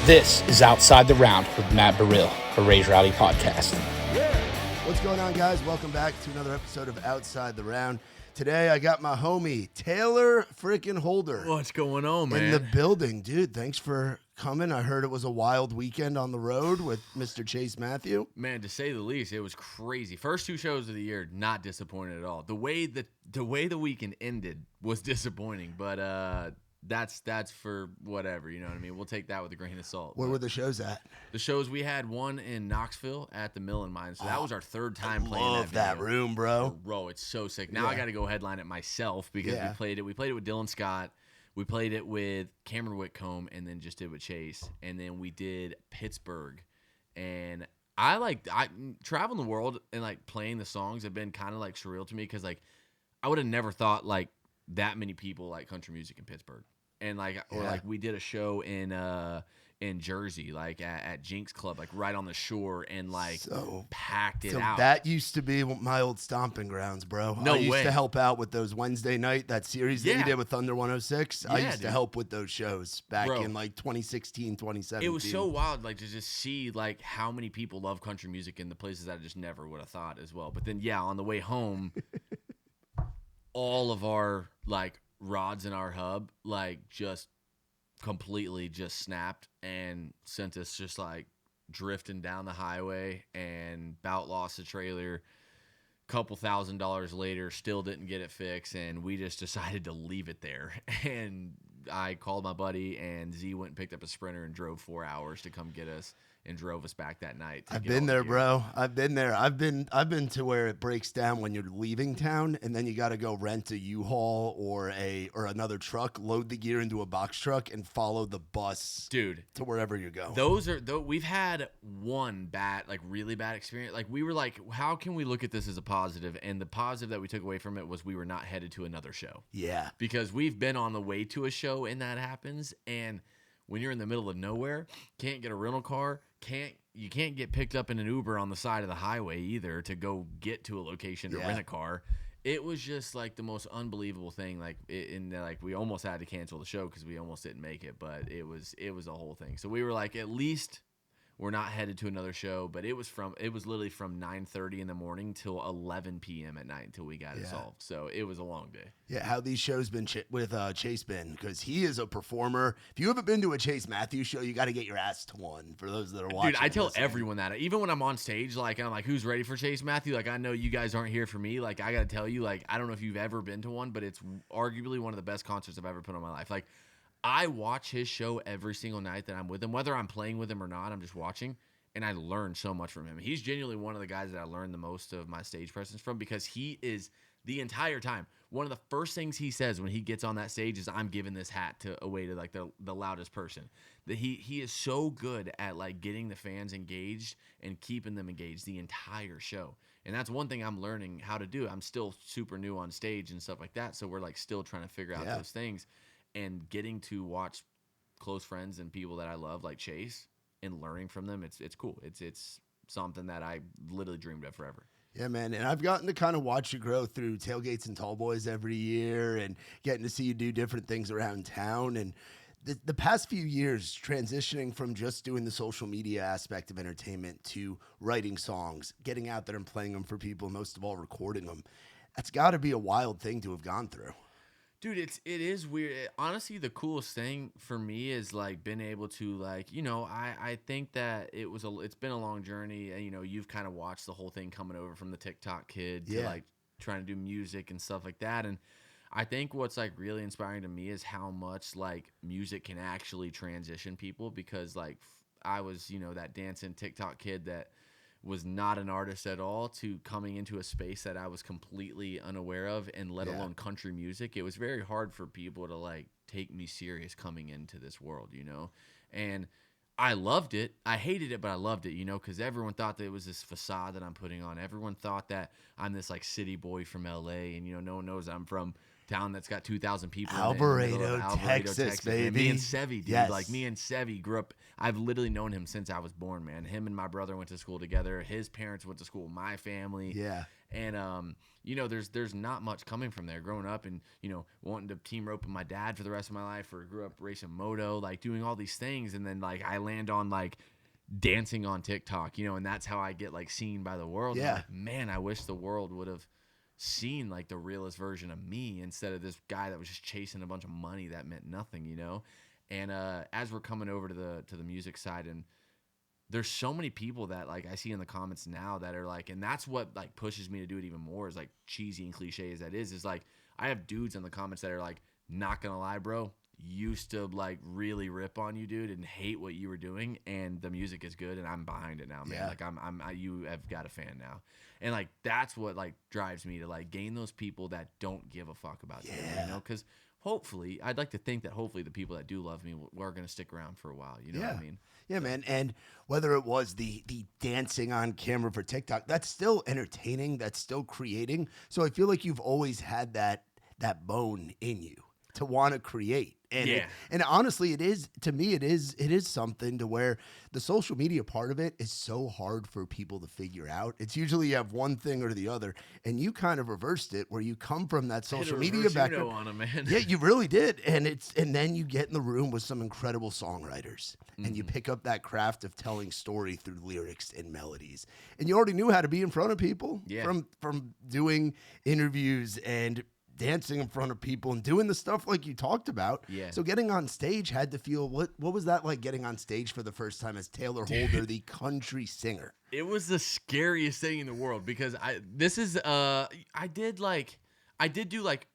This is Outside the Round with Matt Burrill, a Rowdy podcast. Yeah. What's going on, guys? Welcome back to another episode of Outside the Round. Today, I got my homie, Tayler freaking Holder. What's going on, man? In the building. Dude, thanks for coming. I heard it was a wild weekend on the road with Mr. Chase Matthew. Man, to say the least, it was crazy. First two shows of the year, not disappointed at all. The way the weekend ended was disappointing, but that's for whatever, you know what I mean? We'll take that with a grain of salt. Where were the shows at? The shows, we had one in Knoxville at the Mill and Mine, so that was our third time playing that. Love that room, bro. Bro, it's so sick. Now I got to go headline it myself because we played it. We played it with Dylan Scott. We played it with Cameron Whitcomb, and then just did with Chase. And then we did Pittsburgh. And I traveling the world and like playing the songs have been kind of like surreal to me because like I would have never thought like that many people like country music in Pittsburgh. And like or like we did a show in Jersey, like at Jinx Club, like right on the shore, and like packed it out. That used to be my old stomping grounds, bro. No I used way. to help out with those Wednesday night, that series that you did with Thunder 106. I used to help with those shows back in like 2016, 2017. It was so wild, like to just see like how many people love country music in the places that I just never would have thought as well. But then on the way home, all of our like rods in our hub like just completely just snapped and sent us just like drifting down the highway, and about lost the trailer. Couple $1,000s later, still didn't get it fixed, and we just decided to leave it there. And I called my buddy, and Z went and picked up a Sprinter and drove 4 hours to come get us and drove us back that night. I've been there, bro. I've been there. I've been to where it breaks down when you're leaving town, and then you got to go rent a U-Haul or another truck, load the gear into a box truck, and follow the bus, dude, to wherever you go. We've had one really bad experience. Like we were like, how can we look at this as a positive? And the positive that we took away from it was we were not headed to another show. Yeah, because we've been on the way to a show and that happens, and when you're in the middle of nowhere, can't get a rental car, you can't get picked up in an Uber on the side of the highway either to go get to a location to rent a car. It was just like the most unbelievable thing. Like we almost had to cancel the show because we almost didn't make it, but it was a whole thing. So we were like, at least we're not headed to another show. But it was literally from 9:30 in the morning till 11 p.m. at night until we got it solved. So it was a long day. Yeah, how these shows been with Chase been, because he is a performer. If you haven't been to a Chase Matthews show, you got to get your ass to one. For those that are watching, dude, I tell everyone that. Even when I'm on stage, like I'm like, who's ready for Chase Matthews? Like I know you guys aren't here for me. Like I got to tell you, like I don't know if you've ever been to one, but it's arguably one of the best concerts I've ever put on my life. Like I watch his show every single night that I'm with him, whether I'm playing with him or not. I'm just watching. And I learned so much from him. He's genuinely one of the guys that I learned the most of my stage presence from, because he is the entire time. One of the first things he says when he gets on that stage is, I'm giving this hat away to like the loudest person. That he is so good at like getting the fans engaged and keeping them engaged the entire show. And that's one thing I'm learning how to do. I'm still super new on stage and stuff like that. So we're like still trying to figure out those things, and getting to watch close friends and people that I love like Chase and learning from them, it's cool. It's something that I literally dreamed of forever. Yeah, man. And I've gotten to kind of watch you grow through Tailgates and Tall Boys every year, and getting to see you do different things around town. And the past few years, transitioning from just doing the social media aspect of entertainment to writing songs, getting out there and playing them for people, most of all recording them, that's got to be a wild thing to have gone through. Dude, it is weird. Honestly, the coolest thing for me is like being able to like, you know, I think that it's been a long journey, and you know, you've kind of watched the whole thing coming over from the TikTok kid to like trying to do music and stuff like that. And I think what's like really inspiring to me is how much like music can actually transition people, because like I was, you know, that dancing TikTok kid that was not an artist at all to coming into a space that I was completely unaware of, and let alone country music. It was very hard for people to like take me serious coming into this world, you know? And I loved it. I hated it, but I loved it, you know, because everyone thought that it was this facade that I'm putting on. Everyone thought that I'm this like city boy from LA, and you know, no one knows I'm from town that's got 2,000 people Alvarado, Texas, baby. Man. Me and Sevy, dude. Yes. Like me and Sevy grew up. I've literally known him since I was born, man. Him and my brother went to school together. His parents went to school with my family. Yeah. And there's not much coming from there. Growing up and wanting to team rope with my dad for the rest of my life, or grew up racing moto, like doing all these things, and then like I land on like dancing on TikTok, and that's how I get like seen by the world. Yeah. And I'm like, man, I wish the world would have seen like the realest version of me instead of this guy that was just chasing a bunch of money that meant nothing. And as we're coming over to the music side, and there's so many people that like I see in the comments now that are like, and that's what like pushes me to do it even more, is like cheesy and cliche as that is like I have dudes in the comments that are like, not gonna lie, bro, used to like really rip on you, dude, and hate what you were doing, and the music is good and I'm behind it now, man. Yeah. Like you have got a fan now. And like that's what like drives me to like gain those people that don't give a fuck about you, because hopefully, I'd like to think that hopefully the people that do love me are going to stick around for a while. You know what I mean? Yeah, man. And whether it was the dancing on camera for TikTok, that's still entertaining. That's still creating. So I feel like you've always had that bone in you to want to create. And and honestly, it is something to where the social media part of it is so hard for people to figure out. It's usually you have one thing or the other, and you kind of reversed it where you come from that social media background. On him, man. Yeah, you really did. And then you get in the room with some incredible songwriters, and you pick up that craft of telling story through lyrics and melodies. And you already knew how to be in front of people from doing interviews and dancing in front of people and doing the stuff like you talked about. Yeah. So getting on stage had to feel, what was that like, getting on stage for the first time as Tayler Holder, the country singer? It was the scariest thing in the world, because I did do like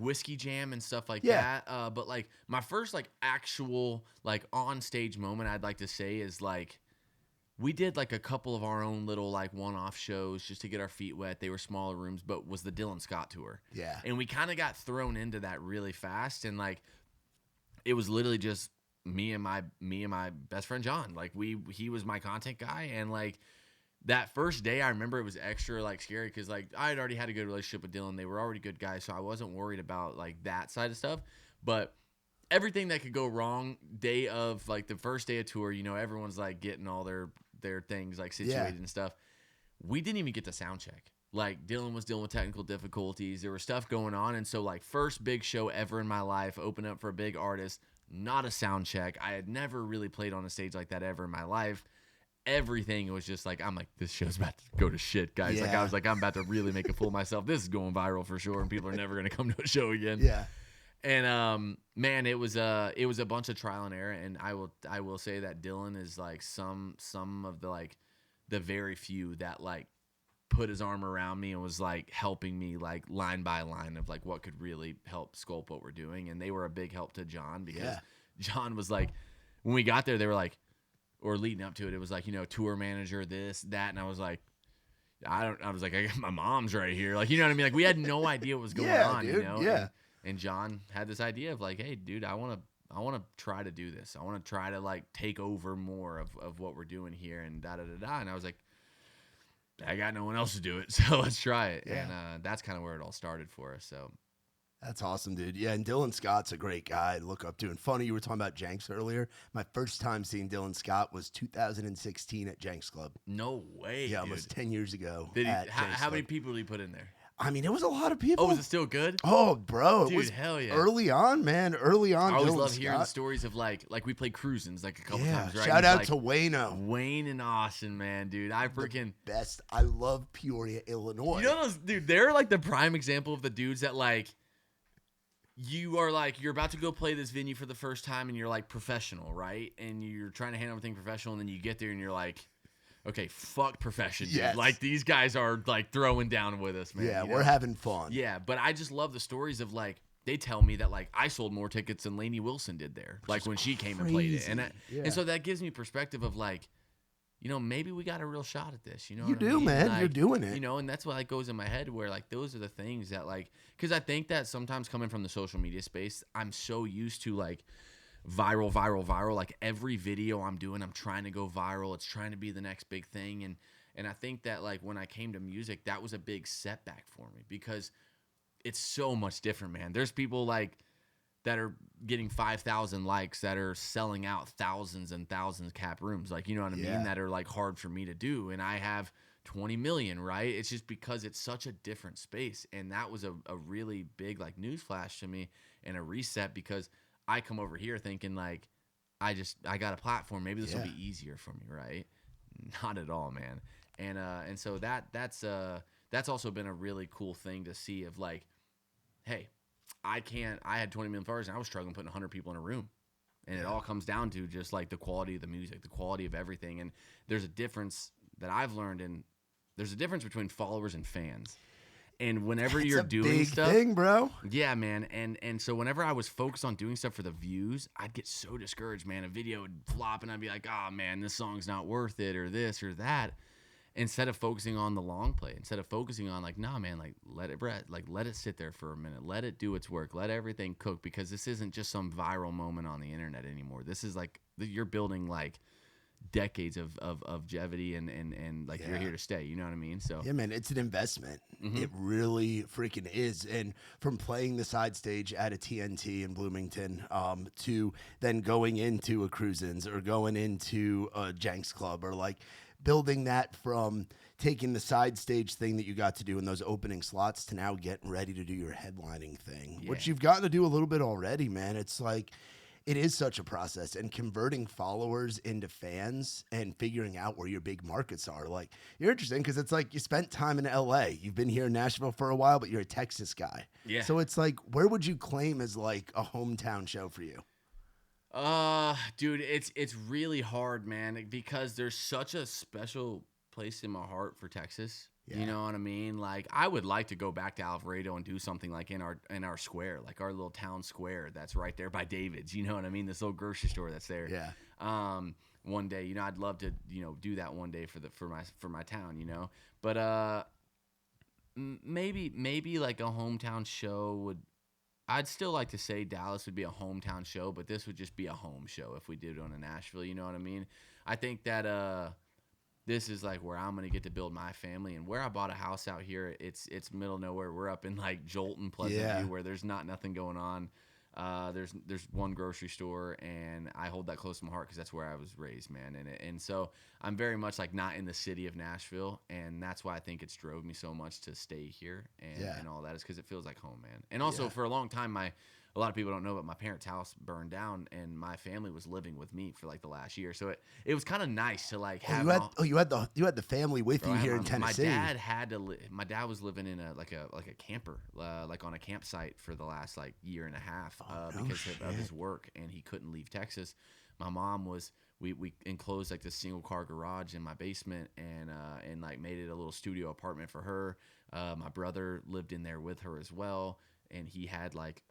Whiskey Jam and stuff like that. But like my first like actual like on stage moment, I'd like to say, is like we did like a couple of our own little like one-off shows just to get our feet wet. They were smaller rooms, but was the Dylan Scott tour. Yeah. And we kind of got thrown into that really fast, and like it was literally just me and my best friend John. Like he was my content guy, and like that first day I remember it was extra like scary because like I had already had a good relationship with Dylan. They were already good guys, so I wasn't worried about like that side of stuff. But everything that could go wrong day of like the first day of tour, everyone's like getting all their things like situated and stuff. We didn't even get to sound check. Like Dylan was dealing with technical difficulties. There was stuff going on. And so like first big show ever in my life, open up for a big artist, not a sound check. I had never really played on a stage like that ever in my life. Everything was just like, I'm like, this show's about to go to shit, guys. Yeah. Like I was like, I'm about to really make a fool of myself. This is going viral for sure. And people are never going to come to a show again. Yeah. And man, it was a bunch of trial and error, and I will say that Dylan is like some of the like the very few that like put his arm around me and was like helping me like line by line of like what could really help sculpt what we're doing. And they were a big help to John, because John was like, when we got there, they were like, or leading up to it, it was like, tour manager, this, that, and I was like, I was like, I got my mom's right here, like, you know what I mean? Like we had no idea what was going on, dude, And John had this idea of like, hey, dude, I want to try to do this. I want to try to like take over more of what we're doing here, and da-da-da-da. And I was like, I got no one else to do it, so let's try it. Yeah. And that's kind of where it all started for us. So That's awesome, dude. Yeah, and Dylan Scott's a great guy to look up to. And funny, you were talking about Jenks earlier. My first time seeing Dylan Scott was 2016 at Jenks Club. no way, Yeah, dude. almost 10 years ago. Did he, at Jenks how many Club. people did he put in there? I mean, it was a lot of people. Oh, was it still good? Oh, bro. Dude, it was hell yeah. early on, man. Early on. I always Dylan love hearing Scott. stories of like we played cruisins like a couple Yeah, times, right? shout And out it's to like, Wayno. Wayne and Austin, man, dude. I freaking Best. I love Peoria, Illinois. You know those, dude, they're like the prime example of the dudes that like you are like, you're about to go play this venue for the first time and you're like professional, right? And you're trying to handle everything professional, and then you get there and you're like, okay, fuck profession, dude. Yes. Like these guys are like throwing down with us, man. Yeah, you we're know? having fun. Yeah, but I just love the stories of like, they tell me that like I sold more tickets than Lainey Wilson did there, like when she came and played it. And Yeah. and so that gives me perspective of like, maybe we got a real shot at this. You know, You what I do, mean? man. Like, You're doing it. And that's what like goes in my head, where like those are the things that like, because I think that sometimes coming from the social media space, I'm so used to like viral. Like every video I'm doing, I'm trying to go viral. It's trying to be the next big thing. And I think that like when I came to music, that was a big setback for me, because it's so much different, man. There's people like that are getting 5,000 likes that are selling out thousands and thousands cap rooms. Like, you know what I mean? Yeah. That are like hard for me to do. And I have 20 million, right? It's just because it's such a different space. And that was a really big like news flash to me and a reset, because I come over here thinking like, I got a platform. Maybe this will be easier for me, right? Not at all, man. And so that's also been a really cool thing to see of like, hey, I had 20 million followers and I was struggling putting 100 people in a room. And it all comes down to just like the quality of the music, the quality of everything. And there's a difference that I've learned, and there's a difference between followers and fans. And whenever you're doing big stuff, thing, bro. Yeah, man. And so whenever I was focused on doing stuff for the views, I'd get so discouraged, man. A video would flop and I'd be like, oh man, this song's not worth it, or this or that. Instead of focusing on the long play, instead of focusing on like, nah, man, like let it sit there for a minute, let it do its work, let everything cook, because this isn't just some viral moment on the internet anymore. This is like you're building like decades of longevity and like you're here to stay. You know what I mean? So yeah, man, it's an investment. It really freaking is. And from playing the side stage at a TNT in Bloomington to then going into a Cruisins or going into a Jenks Club, or like building that from taking the side stage thing that you got to do in those opening slots to now getting ready to do your headlining thing, which you've gotten to do a little bit already, man. It's like, it is such a process, and converting followers into fans and figuring out where your big markets are. Like, you're interesting because it's like you spent time in LA. You've been here in Nashville for a while, but you're a Texas guy. Yeah. So it's like, where would you claim as like a hometown show for you? Dude, it's really hard, man, because there's such a special place in my heart for Texas. You know what I mean? Like, I would like to go back to Alvarado and do something like in our square, like our little town square that's right there by David's. You know what I mean? This little grocery store that's there. Yeah. One day, you know, I'd love to, you know, do that one day for my town, you know. But maybe like a hometown show would. I'd still like to say Dallas would be a hometown show, but this would just be a home show if we did it on a Nashville. You know what I mean? I think that this is like where I'm gonna get to build my family, and where I bought a house out here. It's middle of nowhere. We're up in like Jolton, Pleasant View, where there's nothing going on. There's one grocery store, and I hold that close to my heart because that's where I was raised, man. And so I'm very much like not in the city of Nashville, and that's why I think it's drove me so much to stay here and all that, is because it feels like home, man. And also for a long time, a lot of people don't know, but my parents' house burned down, and my family was living with me for like the last year. So it was kind of nice to like have. You had the family with you here in Tennessee. My dad was living in a camper, like on a campsite for the last like year and a half because of his work, and he couldn't leave Texas. My mom was. We enclosed like this single car garage in my basement and like made it a little studio apartment for her. My brother lived in there with her as well. And he had like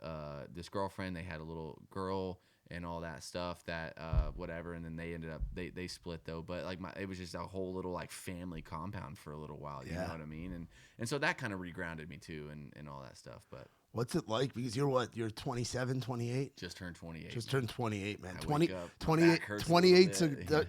this girlfriend. They had a little girl and all that stuff. That whatever. And then they ended up they split though. But like it was just a whole little like family compound for a little while. You know what I mean? And so that kind of regrounded me too and all that stuff. But what's it like? Because you're 27, 28? Just turned 28. Just turned 28, man. 28.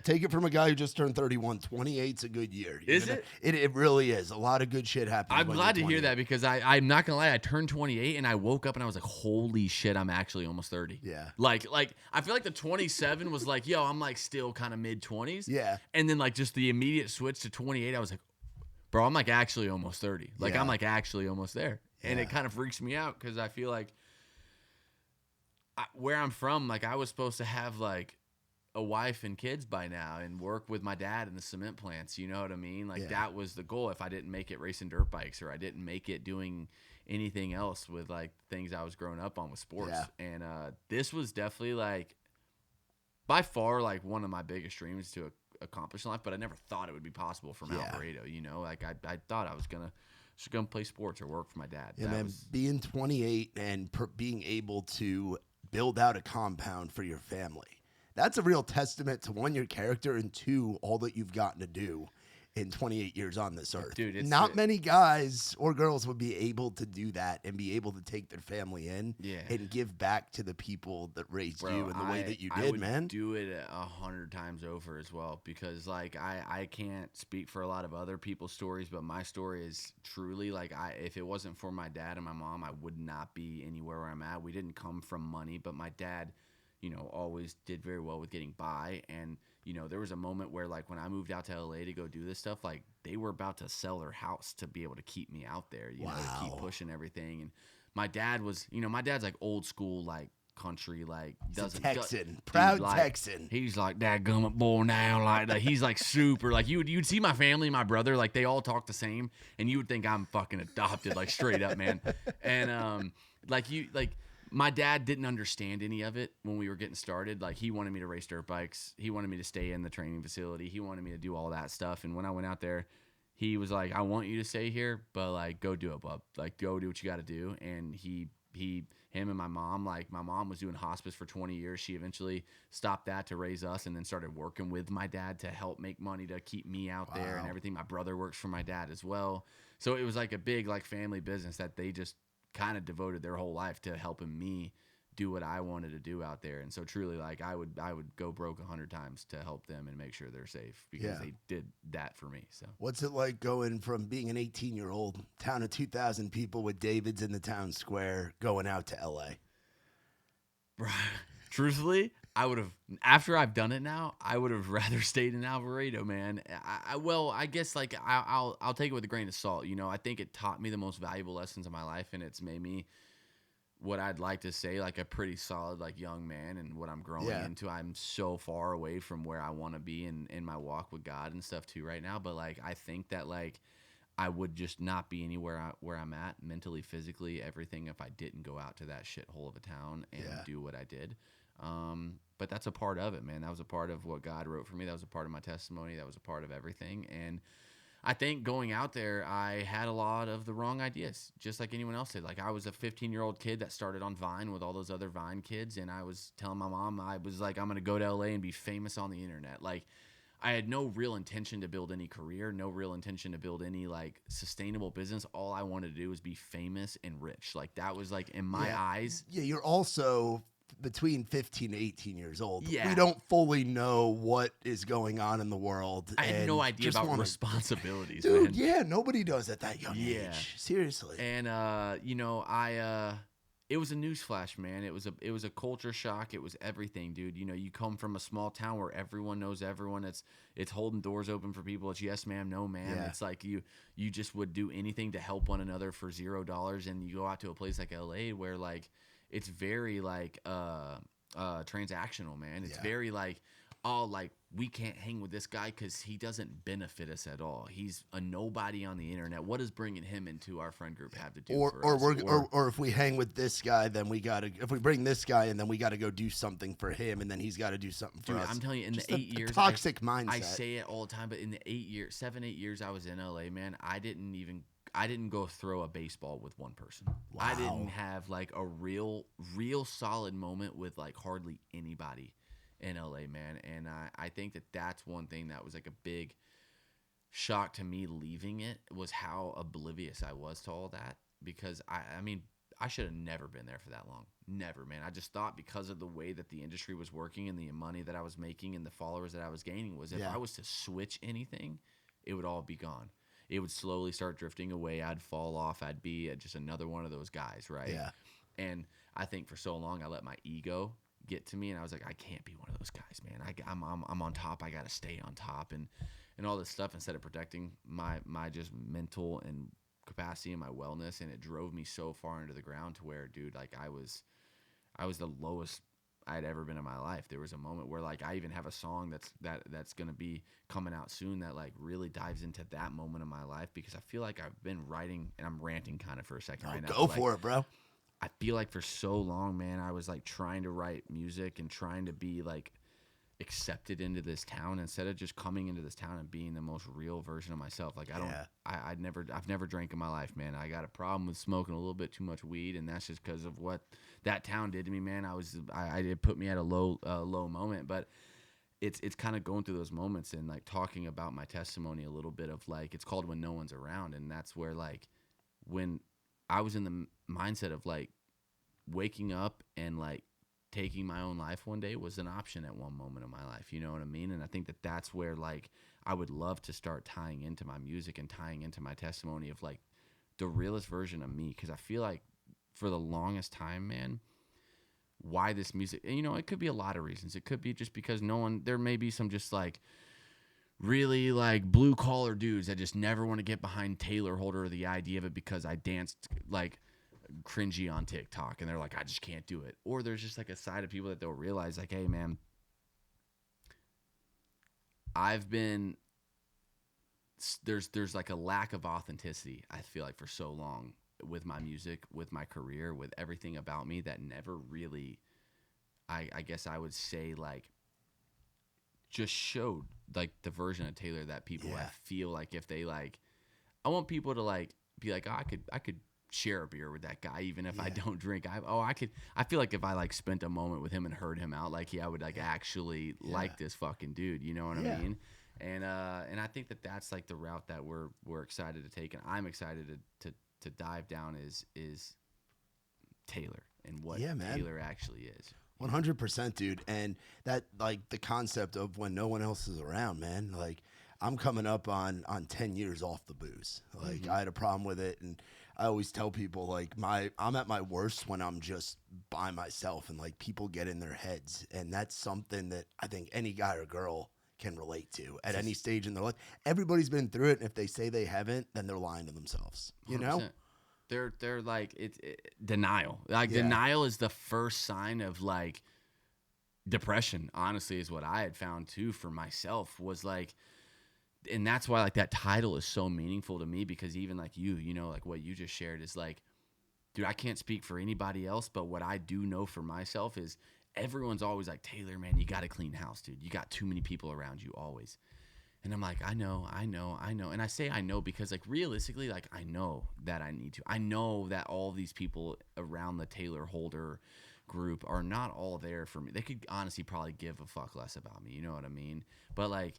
Take it from a guy who just turned 31. 28's a good year. Is it? It really is. A lot of good shit happens. I'm glad to hear that, because I'm not gonna lie. I turned 28 and I woke up and I was like, holy shit, I'm actually almost 30. Yeah. Like I feel like the 27 was like, yo, I'm like still kind of mid 20s. Yeah. And then like just the immediate switch to 28, I was like, bro, I'm like actually almost 30. Like I'm like actually almost there. And it kind of freaks me out because I feel like where I'm from, like I was supposed to have like a wife and kids by now and work with my dad in the cement plants. You know what I mean? Like that was the goal. If I didn't make it racing dirt bikes, or I didn't make it doing anything else with like things I was growing up on with sports. And this was definitely like by far like one of my biggest dreams to accomplish in life, but I never thought it would be possible from Alvarado. You know, like I thought I was gonna play sports or work for my dad. Yeah, man, being 28 and being able to build out a compound for your family. That's a real testament to, one, your character, and two, all that you've gotten to do in 28 years on this earth. Dude, not many guys or girls would be able to do that and be able to take their family in and give back to the people that raised you in the way that you did, I would man. Do it 100 times over as well, because like I can't speak for a lot of other people's stories, but my story is truly like if it wasn't for my dad and my mom, I would not be anywhere where I'm at. We didn't come from money, but my dad, you know, always did very well with getting by, and you know, there was a moment where like when I moved out to LA to go do this stuff, like they were about to sell their house to be able to keep me out there, you know, to keep pushing everything. And my dad was, you know, my dad's like old school, like country, like doesn't Texan, proud dude, like, Texan. He's like that gummit boy now, like he's like super, like you'd see my family, my brother, like they all talk the same, and you would think I'm fucking adopted, like straight up, man. And like my dad didn't understand any of it when we were getting started. Like he wanted me to race dirt bikes, he wanted me to stay in the training facility, he wanted me to do all that stuff. And when I went out there, he was like, I want you to stay here, but like go do it, bub. Like go do what you got to do. And him and my mom, like my mom was doing hospice for 20 years. She eventually stopped that to raise us and then started working with my dad to help make money to keep me out there and everything. My brother works for my dad as well. So it was like a big like family business that they just kind of devoted their whole life to helping me do what I wanted to do out there. And so truly, like I would go broke 100 times to help them and make sure they're safe because they did that for me. So what's it like going from being an 18-year-old town of 2,000 people with Davids in the town square going out to LA? Truthfully, I would have, after I've done it now, I would have rather stayed in Alvarado, man. I guess like I'll take it with a grain of salt. You know, I think it taught me the most valuable lessons of my life, and it's made me what I'd like to say, like a pretty solid, like young man, and what I'm growing into. I'm so far away from where I want to be in my walk with God and stuff too right now. But like, I think that like I would just not be anywhere where I'm at mentally, physically, everything if I didn't go out to that shithole of a town and do what I did. But that's a part of it, man. That was a part of what God wrote for me. That was a part of my testimony. That was a part of everything. And I think going out there, I had a lot of the wrong ideas, just like anyone else did. Like I was a 15-year-old kid that started on Vine with all those other Vine kids, and I was telling my mom, I was like, I'm going to go to LA and be famous on the internet. Like I had no real intention to build any career, no real intention to build any like sustainable business. All I wanted to do was be famous and rich. Like that was like in my eyes. Yeah, you're also between 15 and 18 years old. Yeah. We don't fully know what is going on in the world. I had no idea about responsibilities, dude, man. Yeah, nobody does at that young age. Seriously. And you know, it was a newsflash, man. It was a culture shock. It was everything, dude. You know, you come from a small town where everyone knows everyone. It's holding doors open for people. It's yes, ma'am, no, ma'am. Yeah. It's like you just would do anything to help one another for $0. And you go out to a place like LA where like it's very like transactional, man. It's very like, oh, like we can't hang with this guy because he doesn't benefit us at all. He's a nobody on the internet. What does bringing him into our friend group have to do for us? Or if we hang with this guy, then if we bring this guy in, then we got to go do something for him, and then he's got to do something for us. I'm telling you, in just the 8 years, toxic mindset. I say it all the time, but in the 7, 8 years I was in LA, man, I didn't go throw a baseball with one person. Wow. I didn't have like a real solid moment with like hardly anybody in LA, man. And I think that's one thing that was like a big shock to me leaving it, was how oblivious I was to all that. Because I mean, I should have never been there for that long. Never, man. I just thought because of the way that the industry was working and the money that I was making and the followers that I was gaining, was if I was to switch anything, it would all be gone. It would slowly start drifting away. I'd fall off. I'd be just another one of those guys, right? Yeah. And I think for so long I let my ego get to me, and I was like, I can't be one of those guys, man. I'm on top. I got to stay on top, and all this stuff, instead of protecting my just mental and capacity and my wellness. And it drove me so far into the ground to where, dude, like I was the lowest I'd ever been in my life. There was a moment where like I even have a song that's gonna be coming out soon that like really dives into that moment of my life, because I feel like I've been writing, and I'm ranting kind of for a second right now. Go for it, bro. I feel like for so long, man, I was like trying to write music and trying to be like accepted into this town, instead of just coming into this town and being the most real version of myself. Like I've never drank in my life, man. I got a problem with smoking a little bit too much weed, and that's just because of what that town did to me, man. It put me at a low moment, but it's kind of going through those moments and like talking about my testimony a little bit of like, it's called When No One's Around. And that's where like, when I was in the mindset of like waking up and like taking my own life one day was an option at one moment of my life. You know what I mean? And I think that that's where like I would love to start tying into my music and tying into my testimony of like the realest version of me. Cause I feel like for the longest time, man, why this music, and, it could be a lot of reasons. It could be just because there may be some just like really like blue collar dudes that just never want to get behind Tayler Holder or the idea of it because I danced like cringy on TikTok and they're like, I just can't do it. Or there's just like a side of people that they'll realize like, hey man, there's like a lack of authenticity, I feel like, for so long with my music, with my career, with everything about me that never really, I guess I would say, like, just showed like the version of Tayler that people I feel like if they like, I want people to like be like, oh, I could share a beer with that guy even if I don't drink. I feel like if I like spent a moment with him and heard him out, like I would like actually like this fucking dude, you know what I mean? And I think that's like the route that we're excited to take, and I'm excited to dive down is Tayler and what Tayler actually is. 100%, dude. And that, like, the concept of when no one else is around, man. Like, I'm coming up on 10 years off the booze. Like, I had a problem with it, and I always tell people, like, I'm at my worst when I'm just by myself, and like people get in their heads, and that's something that I think any guy or girl can relate to at any stage in their life. Everybody's been through it, and if they say they haven't, then they're lying to themselves. You 100%. know? They're like denial. Like denial is the first sign of like depression. Honestly, is what I had found too for myself was like, and that's why like that title is so meaningful to me, because even like like what you just shared is like, dude, I can't speak for anybody else, but what I do know for myself is everyone's always like, Tayler, man, you got to clean house, dude. You got too many people around you always. And I'm like, I know. And I say I know because, like, realistically, like, I know that I need to. I know that all these people around the Tayler Holder group are not all there for me. They could honestly probably give a fuck less about me. You know what I mean? But, like,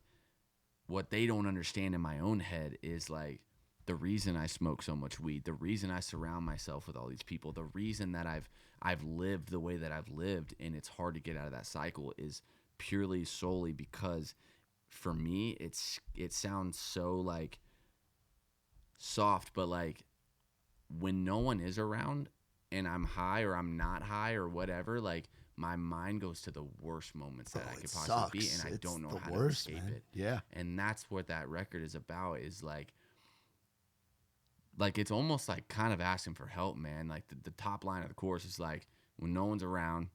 what they don't understand in my own head is, like, the reason I smoke so much weed, the reason I surround myself with all these people, the reason that I've lived the way that I've lived, and it's hard to get out of that cycle, is purely solely because – for me, it sounds so like soft, but like when no one is around and I'm high or I'm not high or whatever, like my mind goes to the worst moments that I could possibly be, and I don't know how to escape it. Yeah. And that's what that record is about, is like it's almost like kind of asking for help, man. Like the top line of the chorus is like, when no one's around,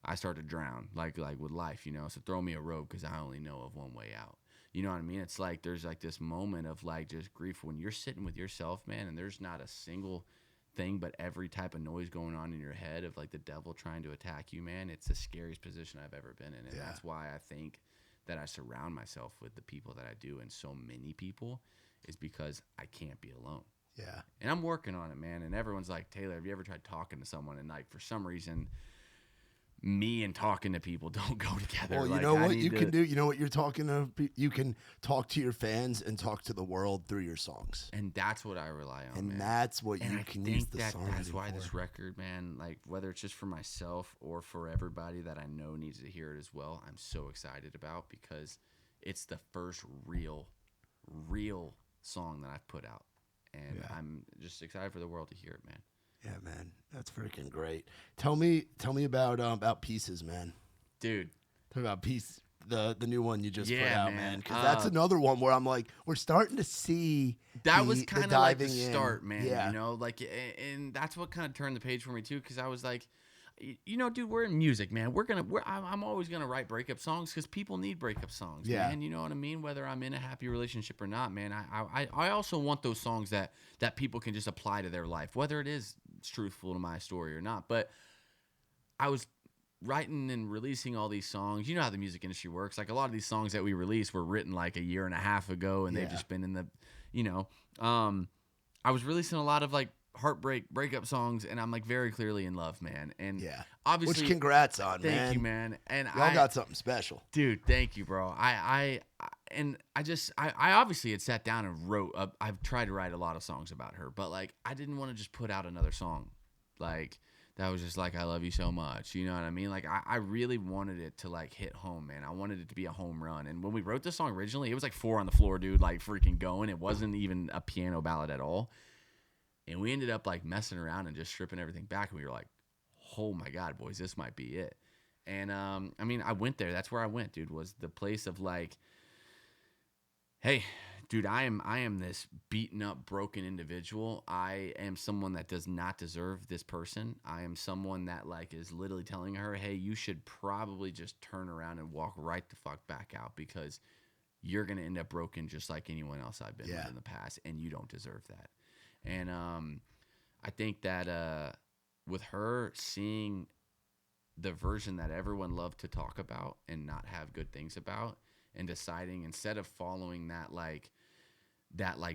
I start to drown, like with life, so throw me a rope because I only know of one way out. You know what I mean? It's like there's like this moment of like just grief when you're sitting with yourself, man, and there's not a single thing but every type of noise going on in your head of like the devil trying to attack you, man. It's the scariest position I've ever been in, and that's why I think that I surround myself with the people that I do, and so many people, is because I can't be alone. Yeah. And I'm working on it, man, and everyone's like, Tayler, have you ever tried talking to someone? And like for some reason, me and talking to people don't go together. Well, you know what you can do? You know what you're talking to? You can talk to your fans and talk to the world through your songs. And that's what I rely on, and man. That's what you can use the songs that's why for. This record, man, like whether it's just for myself or for everybody that I know needs to hear it as well, I'm so excited about, because it's the first real song that I've put out. And I'm just excited for the world to hear it, man. Yeah, man, that's freaking great. Tell me about Pieces, man. Dude, talk about Peace, the new one you just put out, man. Because that's another one where I'm like, we're starting to see that was kind of like the start, man. Yeah. Like, and that's what kind of turned the page for me too, because I was like, dude, we're in music, man. I'm always gonna write breakup songs because people need breakup songs, man. You know what I mean? Whether I'm in a happy relationship or not, man. I also want those songs that people can just apply to their life, whether it is truthful to my story or not. But I was writing and releasing all these songs. You know how the music industry works. Like a lot of these songs that we released were written like a year and a half ago, and they've just been in the, I was releasing a lot of like breakup songs, and I'm like very clearly in love, man. And obviously, which congrats on, man. Thank you, man. And y'all got something special, dude. Thank you, bro. I obviously had sat down and wrote. I've tried to write a lot of songs about her, but like I didn't want to just put out another song, like that was just like I love you so much. You know what I mean? Like I really wanted it to like hit home, man. I wanted it to be a home run. And when we wrote this song originally, it was like 4 on the floor, dude, like freaking going. It wasn't even a piano ballad at all. And we ended up like messing around and just stripping everything back. And we were like, oh my God, boys, this might be it. And I mean, I went there. That's where I went, dude, was the place of like, hey, dude, I am this beaten up, broken individual. I am someone that does not deserve this person. I am someone that like is literally telling her, hey, you should probably just turn around and walk right the fuck back out, because you're going to end up broken just like anyone else I've been with in the past, and you don't deserve that. And I think that with her seeing the version that everyone loved to talk about and not have good things about, and deciding instead of following that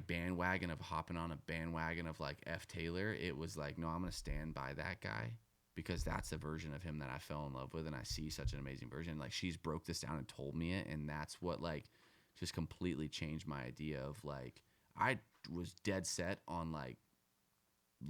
bandwagon of hopping on a bandwagon of like F Tayler, it was like, no, I'm going to stand by that guy, because that's the version of him that I fell in love with. And I see such an amazing version. Like, she's broke this down and told me it. And that's what like just completely changed my idea of like, I was dead set on like,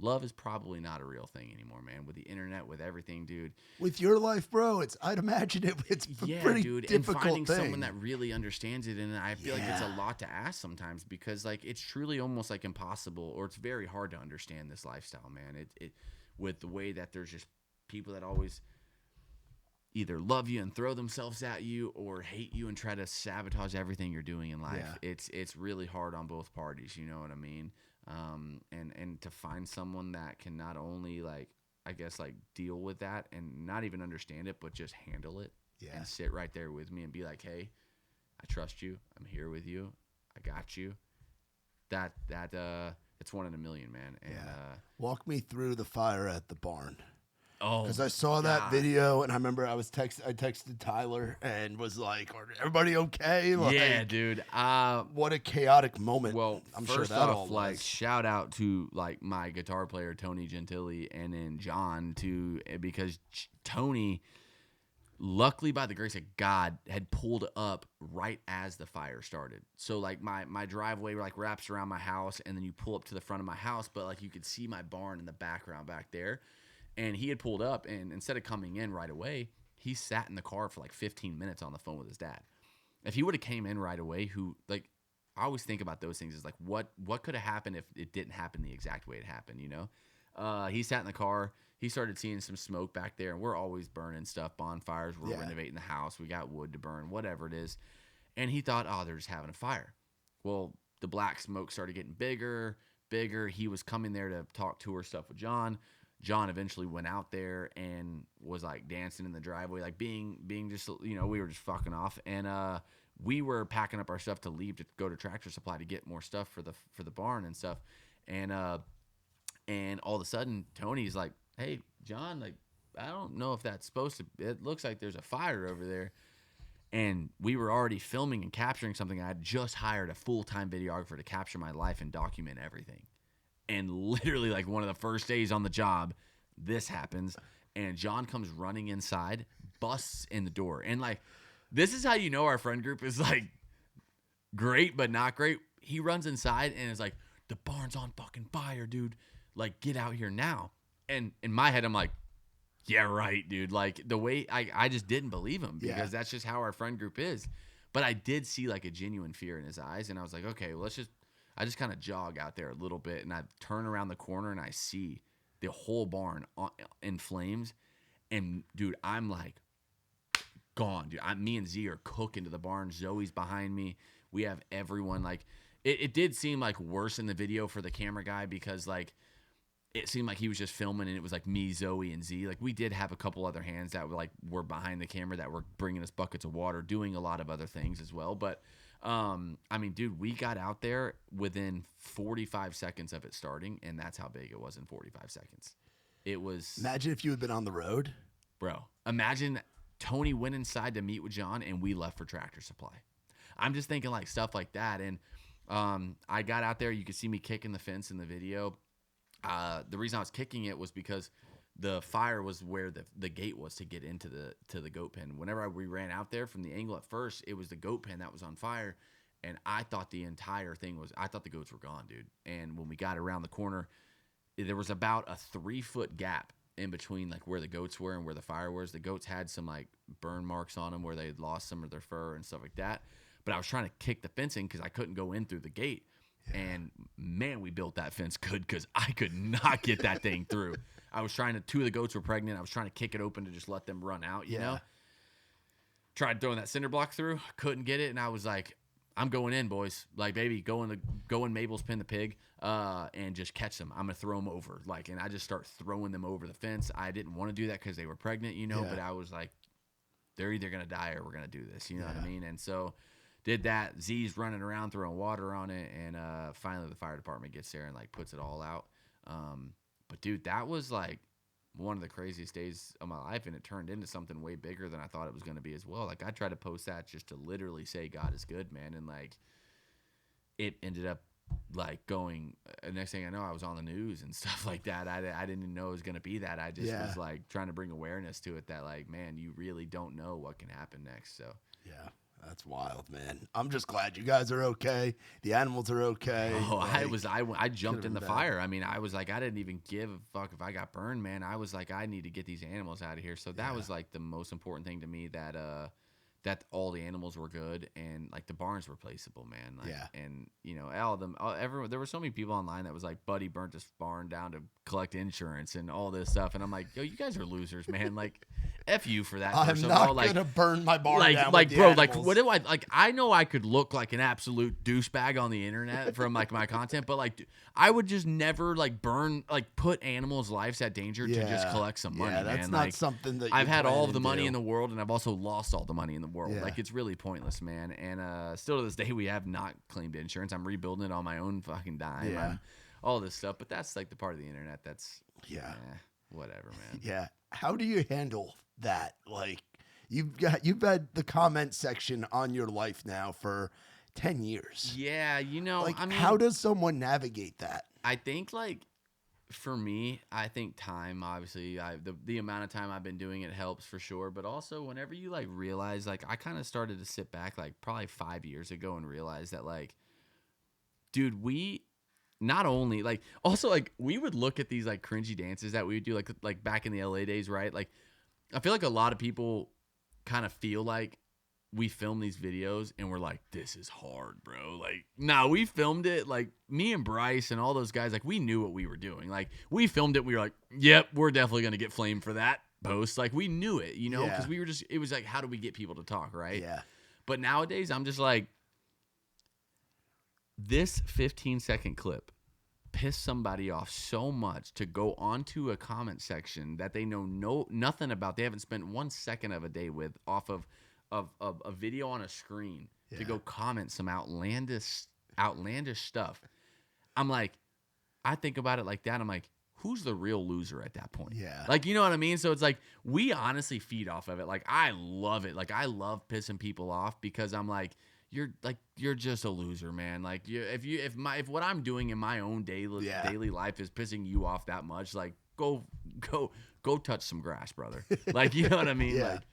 love is probably not a real thing anymore, man. With the internet, with everything, dude. With your life, bro, I'd imagine it's a pretty dude, difficult and finding thing. someone that really understands it, and I feel like it's a lot to ask sometimes, because like it's truly almost like impossible, or it's very hard to understand this lifestyle, man. It with the way that there's just people that always either love you and throw themselves at you, or hate you and try to sabotage everything you're doing in life. It's really hard on both parties, you know what I mean? And to find someone that can not only like, I guess, like deal with that and not even understand it, but just handle it and sit right there with me and be like, hey, I trust you. I'm here with you. I got you. That it's one in a million, man. And walk me through the fire at the barn. Oh, because I saw that video, and I remember I texted Tyler and was like, "Are everybody okay?" Like, yeah, dude. What a chaotic moment. Well, I'm first sure that off, all like was. shout out to like my guitar player Tony Gentili, and then John too, because Tony, luckily by the grace of God, had pulled up right as the fire started. So like my driveway like wraps around my house, and then you pull up to the front of my house, but like you could see my barn in the background back there. And he had pulled up, and instead of coming in right away, he sat in the car for like 15 minutes on the phone with his dad. If he would have came in right away, I always think about those things is like, what could have happened if it didn't happen the exact way it happened, you know? He sat in the car. He started seeing some smoke back there, and we're always burning stuff, bonfires. We're renovating the house. We got wood to burn, whatever it is. And he thought, oh, they're just having a fire. Well, the black smoke started getting bigger. He was coming there to talk tour stuff with John. John eventually went out there and was like dancing in the driveway, like being just, you know, we were just fucking off. And we were packing up our stuff to leave to go to Tractor Supply to get more stuff for the barn and stuff. And all of a sudden Tony's like, hey, John, like, I don't know if that's supposed to, it looks like there's a fire over there. And we were already filming and capturing something. I had just hired a full-time videographer to capture my life and document everything. And literally, like, one of the first days on the job, this happens. And John comes running inside, busts in the door. And, like, this is how you know our friend group is, like, great but not great. He runs inside and is like, the barn's on fucking fire, dude. Like, get out here now. And in my head, I'm like, yeah, right, dude. Like, the way I just didn't believe him, because that's just how our friend group is. But I did see, like, a genuine fear in his eyes. And I was like, okay, well, I just kind of jog out there a little bit, and I turn around the corner, and I see the whole barn in flames. And, dude, I'm like, gone, dude. Me and Z are cooking to the barn. Zoe's behind me. We have everyone. Like, it did seem like worse in the video for the camera guy, because, like, it seemed like he was just filming, and it was like me, Zoe, and Z. Like, we did have a couple other hands that were behind the camera that were bringing us buckets of water, doing a lot of other things as well. But I mean, dude, we got out there within 45 seconds of it starting, and that's how big it was in 45 seconds. It was... Imagine if you had been on the road. Bro, imagine Tony went inside to meet with John, and we left for Tractor Supply. I'm just thinking, like, stuff like that. And I got out there. You could see me kicking the fence in the video. The reason I was kicking it was because the fire was where the gate was to get into the goat pen. Whenever we ran out there from the angle at first, it was the goat pen that was on fire, and I thought the entire thing I thought the goats were gone, dude. And when we got around the corner, there was about a 3-foot gap in between, like, where the goats were and where the fire was. The goats had some, like, burn marks on them where they had lost some of their fur and stuff like that. But I was trying to kick the fencing because I couldn't go in through the gate. And man, we built that fence good, because I could not get that thing through. two of the goats were pregnant. I was trying to kick it open to just let them run out, you know? Tried throwing that cinder block through, couldn't get it. And I was like, I'm going in, boys. Like, baby, go in Mabel's pen the pig, and just catch them. I'm going to throw them over. Like, and I just start throwing them over the fence. I didn't want to do that because they were pregnant, you know, but I was like, they're either going to die or we're going to do this. You know what I mean? And so did that. Z's running around throwing water on it. And finally the fire department gets there and like puts it all out. But dude, that was like one of the craziest days of my life. And it turned into something way bigger than I thought it was going to be as well. Like I tried to post that just to literally say God is good, man. And like it ended up like going, next thing I know, I was on the news and stuff like that. I didn't even know it was going to be that. I just was like trying to bring awareness to it that like, man, you really don't know what can happen next. So yeah, that's wild, man. I'm just glad you guys are okay. The animals are okay. Oh, like, I jumped in the bad. fire. I mean, I was like, I didn't even give a fuck if I got burned, man. I was like, I need to get these animals out of here. So that was like the most important thing to me, that that all the animals were good and like the barn's replaceable, man. Like, and you know, all of them, everyone, there were so many people online that was like, Buddy burnt his barn down to collect insurance and all this stuff. And I'm like, yo, you guys are losers, man. Like, F you for that. I'm not gonna burn my barn down. Like, with bro, the like, animals. what do I like? I know I could look like an absolute douchebag on the internet from like my content, but like, I would just never like put animals' lives at danger to just collect some money. That's man. not Like, something that I've had all of the to money do. in the world, and I've also lost all the money in the world. Yeah. Like, it's really pointless, man. And still to this day, we have not claimed insurance. I'm rebuilding it on my own fucking dime. Yeah. All this stuff, but that's like the part of the internet that's whatever, man. Yeah. How do you handle that? Like, you've had the comment section on your life now for 10 years. Yeah, you know, Like, I mean, how does someone navigate that? I think like for me, I think time, obviously, the amount of time I've been doing it helps for sure. But also whenever you like realize, like I kind of started to sit back like probably 5 years ago and realize that like, dude, we not only like also like we would look at these like cringy dances that we would do like back in the LA days, right? Like I feel like a lot of people kind of feel like we film these videos and we're like, this is hard, bro. Like, nah, we filmed it. Like, me and Bryce and all those guys, like, we knew what we were doing. Like, we filmed it. We were like, yep, we're definitely going to get flamed for that post. Like, we knew it, you know, because we were just, it was like, how do we get people to talk, right? Yeah. But nowadays, I'm just like, this 15-second clip pissed somebody off so much to go onto a comment section that they know nothing about. They haven't spent 1 second of a day with off of a video on a screen to go comment some outlandish stuff. I'm like, I think about it like that. I'm like, who's the real loser at that point? Yeah. Like, you know what I mean? So it's like, we honestly feed off of it. Like, I love it. Like, I love pissing people off because I'm like, you're just a loser, man. Like, if what I'm doing in my own daily life is pissing you off that much, like, go touch some grass, brother. Like, you know what I mean? Yeah. Like,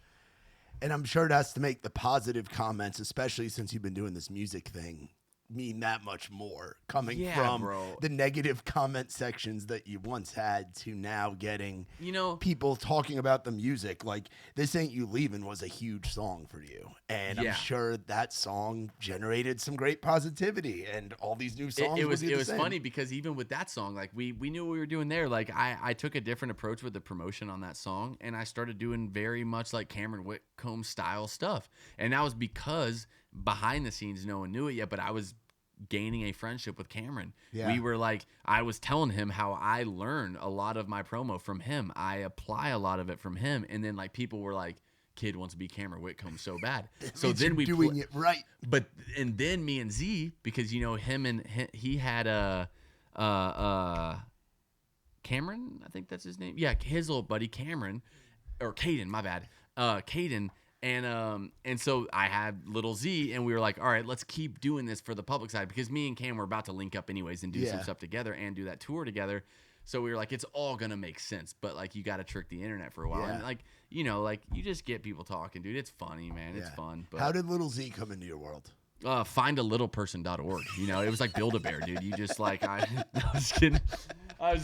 And I'm sure it has to make the positive comments, especially since you've been doing this music thing, mean that much more coming from the negative comment sections that you once had to now getting, you know, people talking about the music. Like, This Ain't You Leaving was a huge song for you. And I'm sure that song generated some great positivity, and all these new songs. It was funny because even with that song, like we knew what we were doing there. Like I took a different approach with the promotion on that song, and I started doing very much like Cameron Whitcomb style stuff. And that was because behind the scenes, no one knew it yet, but I was gaining a friendship with Cameron. We were like, I was telling him how I learned a lot of my promo from him. I apply a lot of it from him. And then like people were like, kid wants to be Cameron Whitcomb so bad. So then we doing it right. But and then me and Z, because you know he had Cameron, I think that's his name. Yeah, his little buddy Cameron, or Caden, my bad. Caden. And so I had little Z, and we were like, all right, let's keep doing this for the public side, because me and Cam were about to link up anyways and do some stuff together and do that tour together. So we were like, it's all gonna make sense, but like you got to trick the internet for a while, and like you know, like you just get people talking, dude. It's funny, man. It's fun. But how did little Z come into your world? Findalittleperson.org. You know, it was like Build-A-Bear, dude. You just like I was kidding. I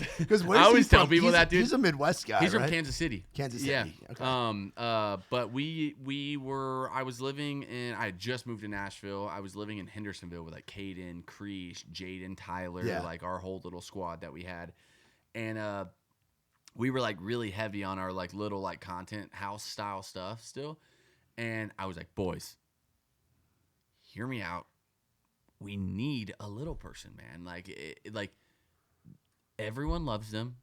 always tell people that, dude. He's a Midwest guy. He's from right? Kansas City. Kansas City. Yeah. Okay. But I was living in. I had just moved to Nashville. I was living in Hendersonville with like Caden, Creesh, Jaden, Tyler, like our whole little squad that we had. And we were like really heavy on our like little like content house style stuff still. And I was like, boys, hear me out. We need a little person, man. Like everyone loves them.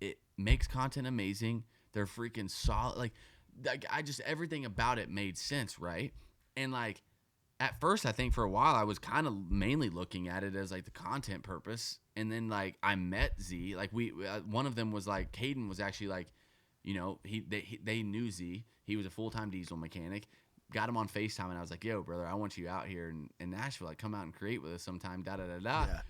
It makes content amazing. They're freaking solid. Like I just everything about it made sense, right? And like at first, I think for a while I was kind of mainly looking at it as like the content purpose. And then like I met Z. Like one of them was like Caden was actually like, you know, they knew Z. He was a full-time diesel mechanic. Got him on FaceTime and I was like, yo, brother, I want you out here in Nashville. Like come out and create with us sometime. Da da da da. Yeah.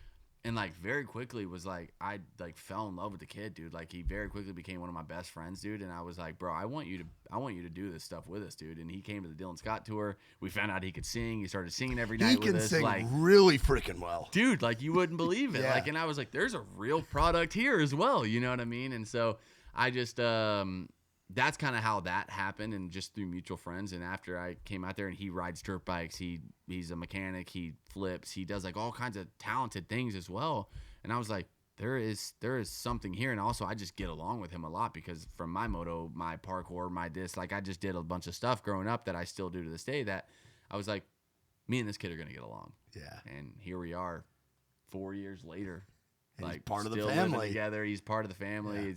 And like very quickly was like I like fell in love with the kid, dude. Like he very quickly became one of my best friends, dude. And I was like, bro, I want you to do this stuff with us, dude. And he came to the Dylan Scott tour. We found out he could sing. He started singing every night with us. He can like sing really freaking well, dude. Like you wouldn't believe it. Yeah. Like, and I was like, there's a real product here as well. You know what I mean? And so I just that's kind of how that happened, and just through mutual friends. And after I came out there, and he rides dirt bikes, he's a mechanic, he flips, he does like all kinds of talented things as well. And I was like, there is something here. And also I just get along with him a lot because from my moto, my parkour, my disc, like I just did a bunch of stuff growing up that I still do to this day that I was like, me and this kid are going to get along. Yeah. And here we are 4 years later. And like he's part of the still family living together. He's part of the family.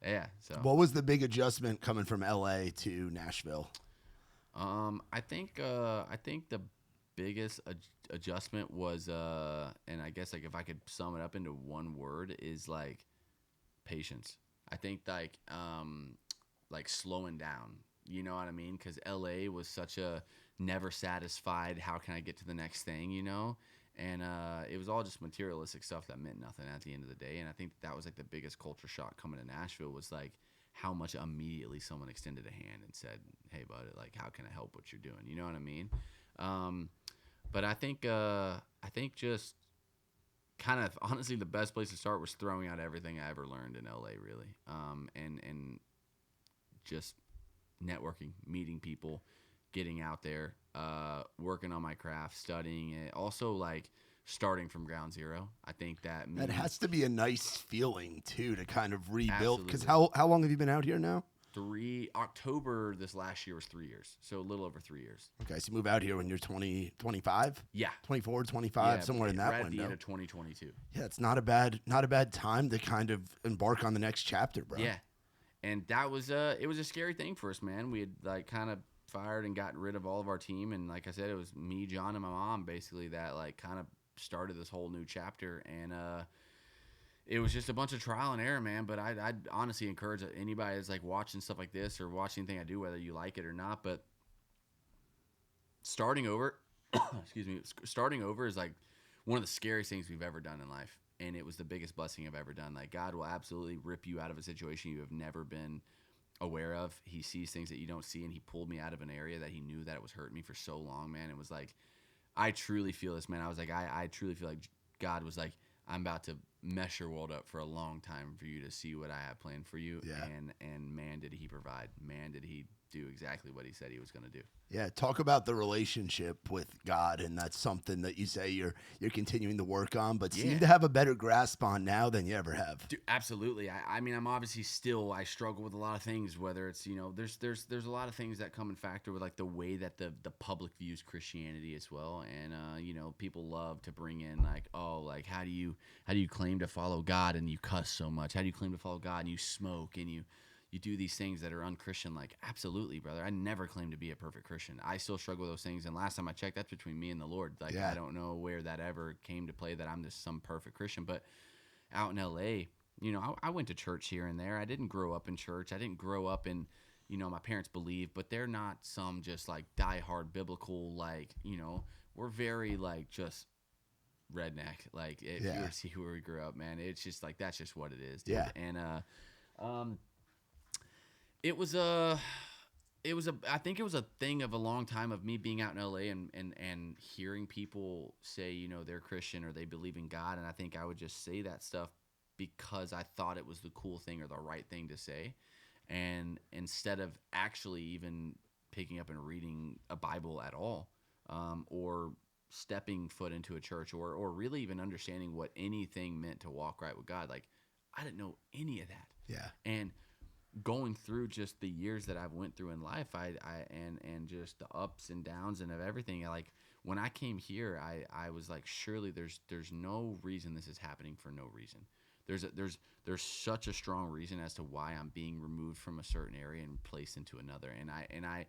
Yeah. So What was the big adjustment coming from LA to Nashville? I think the biggest adjustment was and I guess like if I could sum it up into one word is like patience. I think like slowing down. You know what I mean? Because LA was such a never satisfied. How can I get to the next thing? You know. And it was all just materialistic stuff that meant nothing at the end of the day. And I think that was like the biggest culture shock coming to Nashville was like how much immediately someone extended a hand and said, hey, bud, like, how can I help what you're doing? You know what I mean? But I think just kind of honestly the best place to start was throwing out everything I ever learned in LA, really. And just networking, meeting people, getting out there, working on my craft, studying it. Also, like starting from ground zero. I think that has to be a nice feeling too to kind of rebuild. Because Absolutely. how long have you been out here now? October this last year was 3 years, so a little over 3 years. Okay, so you move out here when you're 20, 25? Yeah, 24, 25, somewhere in that right window. at the end of 2022. Yeah, it's not a bad time to kind of embark on the next chapter, bro. Yeah, and that was it was a scary thing for us, man. We had like kind of fired and gotten rid of all of our team, and like I said, it was me, John, and my mom basically that like kind of started this whole new chapter. And it was just a bunch of trial and error, man. But I'd honestly encourage anybody that's like watching stuff like this or watching anything I do, whether you like it or not, but starting over starting over is like one of the scariest things we've ever done in life. And it was the biggest blessing I've ever done. Like God will absolutely rip you out of a situation you have never been aware of. He sees things that you don't see, and he pulled me out of an area that he knew that it was hurting me for so long, man. It was like, I truly feel this, man. I was like, I truly feel like God was like, I'm about to mess your world up for a long time for you to see what I have planned for you. Yeah. And man, did he provide. Man, did he do exactly what he said he was going to do. Yeah, talk about the relationship with God, and that's something that you say you're continuing to work on, but seem to have a better grasp on now than you ever have. Dude, absolutely. I mean, I'm obviously I struggle with a lot of things, whether it's, you know, there's a lot of things that come in factor with like the way that the public views Christianity as well. And, you know, people love to bring in like, oh, like how do you claim to follow God and you cuss so much? How do you claim to follow God and you smoke and you do these things that are unchristian? Like, absolutely, brother. I never claim to be a perfect Christian. I still struggle with those things. And last time I checked, that's between me and the Lord. Like, I don't know where that ever came to play that I'm just some perfect Christian. But out in LA, you know, I went to church here and there. I didn't grow up in church. I didn't grow up in, you know, my parents believe, but they're not some just like diehard biblical, like, you know, we're very like just redneck. Like, if you were to see where we grew up, man, it's just like, that's just what it is, dude. Yeah. And, It was I think it was a thing of a long time of me being out in LA and hearing people say, you know, they're Christian or they believe in God. And I think I would just say that stuff because I thought it was the cool thing or the right thing to say. And instead of actually even picking up and reading a Bible at all, or stepping foot into a church or really even understanding what anything meant to walk right with God, like, I didn't know any of that. Yeah. And going through just the years that I've went through in life, and just the ups and downs and of everything, like when I came here, I was like, surely there's no reason this is happening for no reason. There's such a strong reason as to why I'm being removed from a certain area and placed into another. And I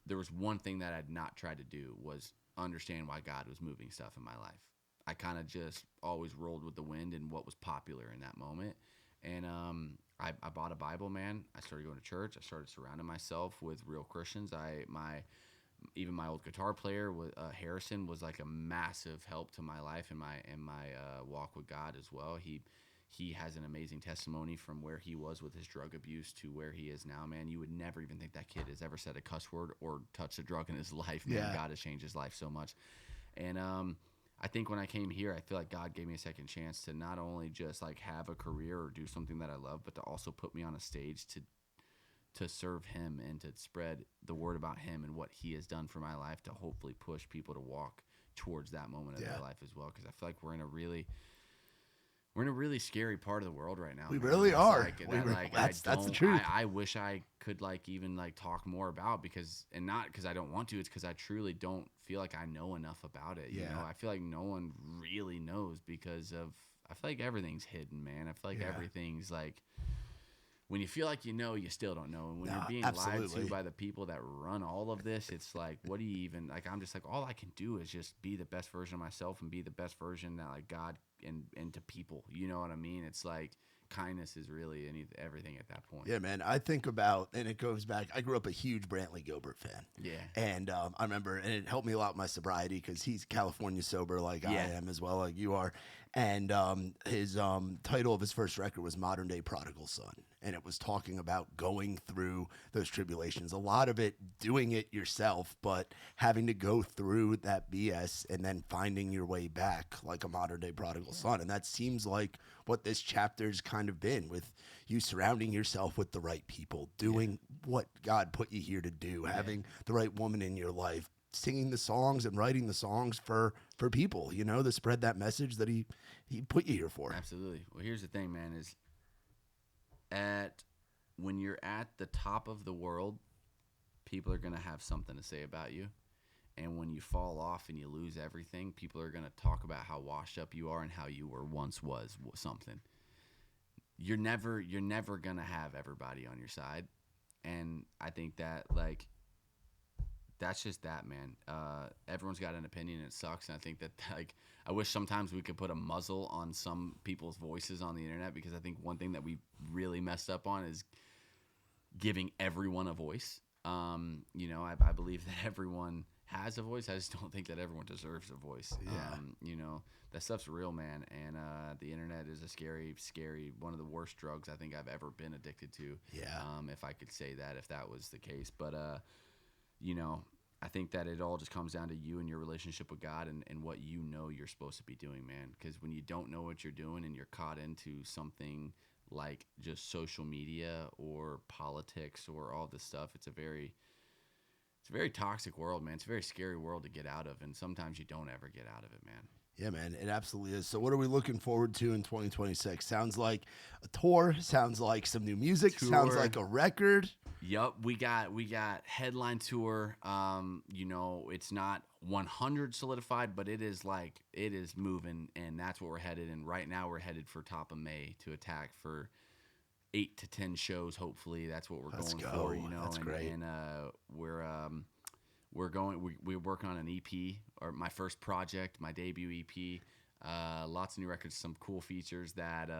there was one thing that I'd not tried to do was understand why God was moving stuff in my life. I kind of just always rolled with the wind and what was popular in that moment. And I bought a Bible, man. I started going to church. I started surrounding myself with real Christians. Even my old guitar player, Harrison, was like a massive help to my life and my walk with God as well. He has an amazing testimony from where he was with his drug abuse to where he is now, man. You would never even think that kid has ever said a cuss word or touched a drug in his life, man. Yeah. God has changed his life so much. And I think when I came here, I feel like God gave me a second chance to not only just like have a career or do something that I love, but to also put me on a stage to serve him and to spread the word about him and what he has done for my life, to hopefully push people to walk towards that moment of their life as well. Because I feel like we're in a really scary part of the world right now. We man. really It's are. That's the truth. I wish I could like even like talk more about, not because I don't want to, it's because I truly don't feel like I know enough about it. You know, I feel like no one really knows because I feel like everything's hidden, man. I feel like everything's like, when you feel like you know, you still don't know. And when you're being lied to by the people that run all of this, it's like, what do you even, like, I'm just like, all I can do is just be the best version of myself and be the best version that like God and to people, you know what I mean? It's like kindness is really everything at that point. Yeah, man. I think about, and it goes back, I grew up a huge Brantley Gilbert fan. Yeah. And I remember, and it helped me a lot with my sobriety because he's California sober like I am as well, like you are. And his title of his first record was Modern Day Prodigal Son. And it was talking about going through those tribulations. A lot of it doing it yourself, but having to go through that BS and then finding your way back like a modern day prodigal son. And that seems like what this chapter's kind of been, with you surrounding yourself with the right people, doing what God put you here to do, having the right woman in your life, singing the songs and writing the songs for people, you know, to spread that message that he put you here for. Absolutely. Well, here's the thing, man, is when you're at the top of the world, people are going to have something to say about you. And when you fall off and you lose everything, people are going to talk about how washed up you are and how you were once was something. You're never going to have everybody on your side. And I think that, like, that's just that, man. Everyone's got an opinion, and it sucks. And I think that, like, I wish sometimes we could put a muzzle on some people's voices on the internet, because I think one thing that we really messed up on is giving everyone a voice. You know, I believe that everyone has a voice. I just don't think that everyone deserves a voice. Yeah. You know, that stuff's real, man. And the internet is a scary, one of the worst drugs I think I've ever been addicted to. Yeah. If I could say that, if that was the case. But, you know, I think that it all just comes down to you and your relationship with God and what you know you're supposed to be doing, man. Because when you don't know what you're doing and you're caught into something like just social media or politics or all this stuff, it's a very toxic world, man. It's a very scary world to get out of, and sometimes you don't ever get out of it, man. Yeah, man, it absolutely is. So what are we looking forward to in 2026? Sounds like a tour, sounds like some new music, sounds like a record. Yup, we got headline tour. You know, it's not 100 solidified, but it is moving, and that's what we're headed. And right now we're headed for top of May to attack for 8 to 10 shows. Hopefully, that's what we're going for. You know, that's great. And we're working on an EP, or my first project, my debut EP. Lots of new records, some cool features that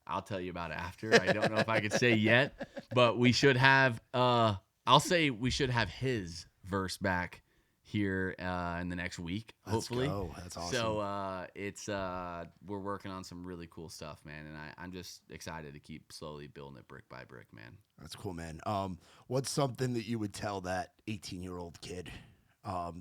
I'll tell you about after. I don't know if I could say yet, but we should have. I'll say we should have his verse back here in the next week, hopefully. Let's go. That's awesome. So it's we're working on some really cool stuff, man, and I'm just excited to keep slowly building it brick by brick, man. That's cool, man. What's something that you would tell that 18-year-old kid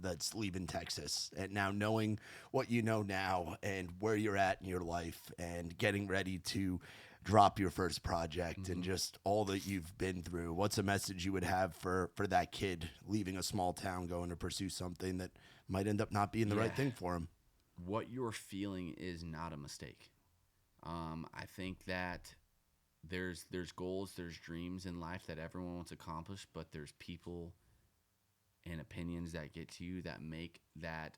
that's leaving Texas, and now knowing what you know now and where you're at in your life and getting ready to drop your first project and just all that you've been through? What's a message you would have for that kid leaving a small town, going to pursue something that might end up not being the right thing for him? What you're feeling is not a mistake. I think that there's goals, there's dreams in life that everyone wants to accomplish, but there's people and opinions that get to you that make that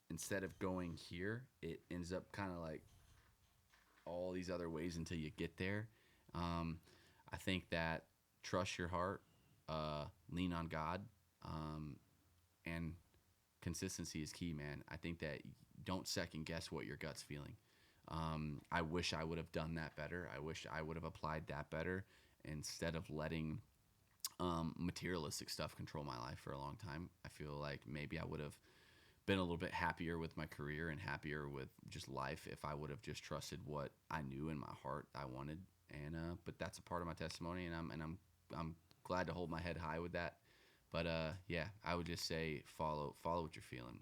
instead of going here, it ends up kind of like all these other ways until you get there. I think that trust your heart, lean on God, and consistency is key, man. I think that don't second guess what your gut's feeling. I wish I would have done that better. I wish I would have applied that better instead of letting materialistic stuff control my life for a long time. I feel like maybe I would have been a little bit happier with my career and happier with just life if I would have just trusted what I knew in my heart I wanted. And but that's a part of my testimony, and I'm glad to hold my head high with that. But yeah, I would just say follow what you're feeling.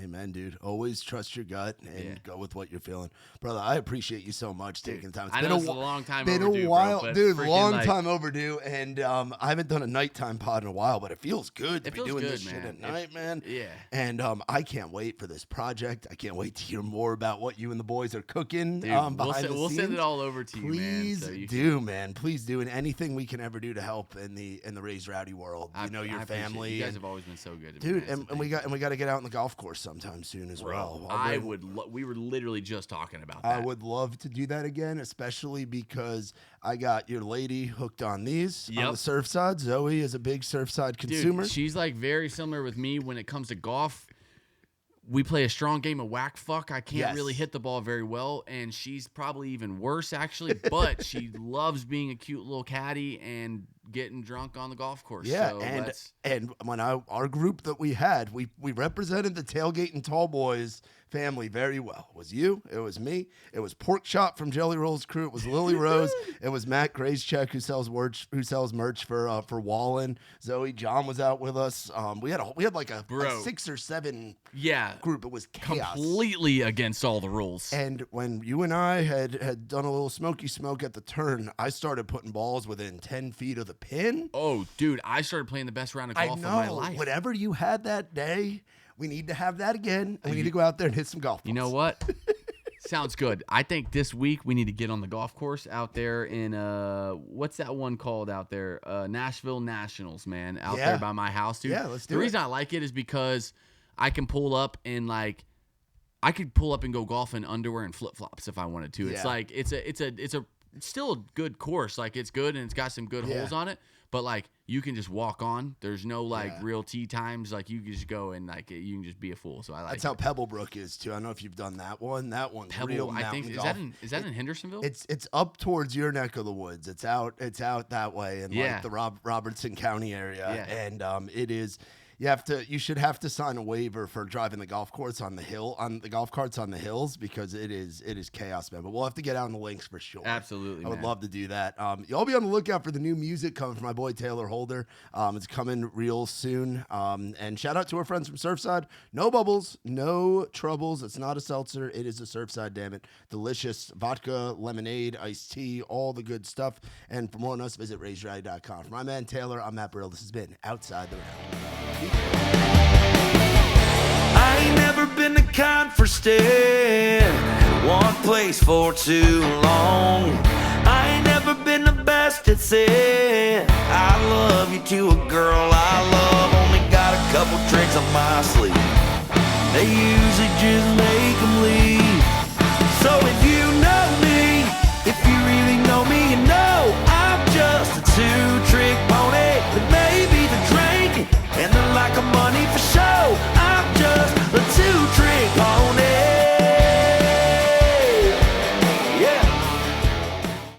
Amen, dude. Always trust your gut and go with what you're feeling, brother. I appreciate you so much taking time. I know it's a long time been overdue, a while, bro, dude. Long time overdue, and I haven't done a nighttime pod in a while, but it feels good to be doing this shit at night, man. Yeah, and I can't wait for this project. I can't wait to hear more about what you and the boys are cooking. Dude, behind the scenes. We'll send it all over to you, man. Please do, man. Please do, and anything we can ever do to help in the Raised Rowdy world. You know, your family. You guys have always been so good, dude. And we got to get out on the golf course sometime soon as well. We were literally just talking about that. I would love to do that again, especially because I got your lady hooked on these on the surf side. Zoe is a big Surfside consumer. Dude, she's like very similar with me when it comes to golf. We play a strong game of whack fuck. I can't really hit the ball very well, and she's probably even worse actually. But she loves being a cute little caddy and getting drunk on the golf course. Yeah, so and when our group that we had, we represented the Tailgate and Tall Boys family very well. It was you, it was me, it was Pork Chop from Jelly Roll's crew, it was Lily Rose, it was Matt Grayscheck who sells merch for Wallen. Zoe John was out with us. We had like a 6 or 7 group. It was chaos. Completely against all the rules. And when you and I had done a little smoky smoke at the turn, I started putting balls within 10 feet of the pin. Oh, dude, I started playing the best round of golf of my life. Whatever you had that day, we need to have that again. And we need to go out there and hit some golf balls. You know what? Sounds good. I think this week we need to get on the golf course out there in what's that one called out there? Nashville Nationals, man, out there by my house, dude. Yeah, let's do it. The reason I like it is because I can pull up and I could pull up and go golf in underwear and flip flops if I wanted to. It's like it's still a good course. Like it's good and it's got some good holes on it. But like you can just walk on. There's no real tee times. Like you can just go and like you can just be a fool. So I like. That's how Pebblebrook is too. I don't know if you've done that one. That one's real mountain I think golf. Is that in Hendersonville? It's up towards your neck of the woods. It's out that way in like the Robertson County area. Yeah. And it is. You should have to sign a waiver for driving the golf course on the golf carts on the hills because it is chaos, man. But we'll have to get out on the links for sure. Absolutely, I would love to do that. Y'all be on the lookout for the new music coming from my boy Tayler Holder. It's coming real soon. And shout out to our friends from Surfside. No bubbles, no troubles. It's not a seltzer. It is a Surfside, damn it. Delicious vodka, lemonade, iced tea, all the good stuff. And for more on us, visit raisedrowdy.com. For my man Taylor, I'm Matt Burrill. This has been Outside the Round. I ain't never been the kind for staying one place for too long. I ain't never been the best at saying I love you to a girl I love. Only got a couple tricks up my sleeve. They usually just make them leave. So if you know